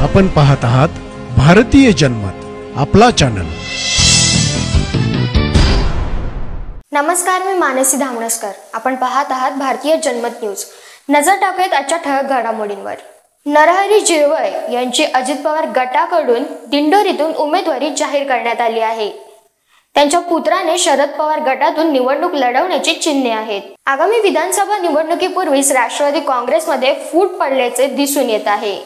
आपण पाहत आहात भारतीय जनमत, आपला चॅनल। नमस्कार, मी मानसी धामणसकर। आपण पाहत आहात भारतीय जनमत न्यूज। नजर टाकूयात आजच्या ठळक घडामोडींवर। नरहरी झिरवळ यांची अजित पवार गटाकडून दिंडोरीतून उमेदवारी जाहीर करण्यात आली आहे। त्यांच्या पुत्राने शरद पवार गटातून निवडणूक लढवण्याची चिन्हे आहेत। आगामी विधानसभा निवडणुकीपूर्वीच राष्ट्रवादी काँग्रेसमध्ये फूट पडल्याचे दिसून येत आहे।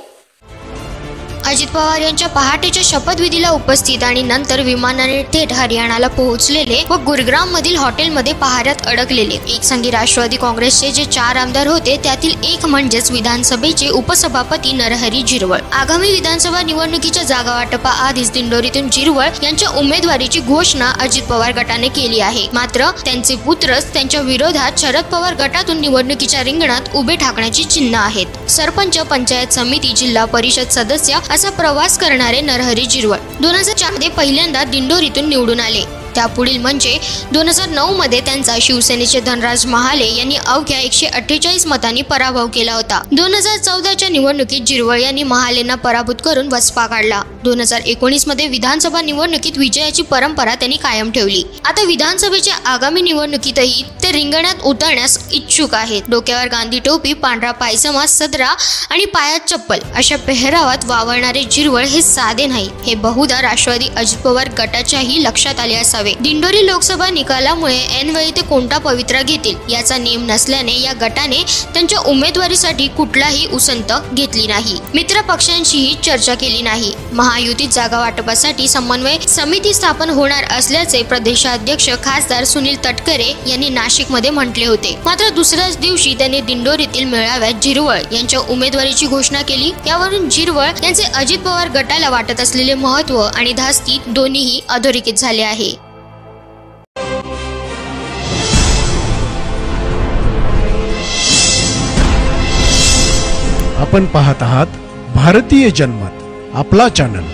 अजित पवार यांच्या पहाटेच्या शपथविधीला उपस्थित आणि नंतर विमानाने थेट हरियाणाला पोहोचलेले व गुरुग्राम मधील हॉटेलमध्ये पहाऱ्यात अडकलेले एकसंगी राष्ट्रवादी काँग्रेसचे जे 4 आमदार होते त्यातील एक म्हणजेच विधानसभेचे उपसभापती नरहरी झिरवळ। आगामी विधानसभा निवडणुकीच्या जागा वाटपाआधीच दिंडोरीतून झिरवळ यांच्या उमेदवारीची घोषणा अजित पवार गटाने केली आहे। मात्र त्यांचे पुत्रच त्यांच्या विरोधात शरद पवार गटातून निवडणुकीच्या रिंगणात उभे ठाकण्याची चिन्ह आहेत। सरपंच, पंचायत समिती, जिल्हा परिषद सदस्य असा प्रवास करणारे नरहरी झिरवळ 2004 मध्ये पहिल्यांदा दिंडोरीतून निवडून आले। त्यापुढील म्हणजे 2009 मध्ये त्यांचा शिवसेनेचे धनराज महाले यांनी अवघ्या 148 मतांनी पराभव केला होता। 2014च्या निवडणुकीत झिरवळ यांनी महालेंना पराभूत करून वसपा काढला। 2019 मध्ये विधानसभा निवडणुकीत विजयाची परंपरा त्यांनी कायम ठेवली। आता विधानसभेच्या आगामी निवडणुकीतही ते रिंगणात उतरण्यास इच्छुक आहेत। डोक्यावर गांधी टोपी, पांढरा पायजमा, सदरा आणि पायात चप्पल अशा पेहरावात वावरणारे झिरवळ हे साधे नाही, हे बहुधा राष्ट्रवादी अजित पवार गटाच्याही लक्षात आले असावे। दिंडोरी लोकसभा निकालामुळे ऐनवेळी ते कोणता पवित्रा घेतील याचा नेम नसल्याने या गटाने त्यांच्या उमेदवारीसाठी कुठलाही उसंत घेतली नाही। मित्र पक्षांशीही चर्चा केली नाही। महायुतीत जागा वाटपासाठी समन्वय समिती स्थापन होणार असल्याचे प्रदेशाध्यक्ष खासदार सुनील तटकरे यांनी नाशिकमध्ये म्हटले होते। मात्र दुसऱ्याच दिवशी त्यांनी दिंडोरीतील मेळाव्यात झिरवळ यांच्या उमेदवारीची घोषणा केली। यावरून झिरवळ यांचे अजित पवार गटाला वाटत असलेले महत्त्व आणि धास्ती दोन्हीही अधोरेखित झाले आहे। आपण पाहत आहात भारतीय जनमत, आपला चॅनल।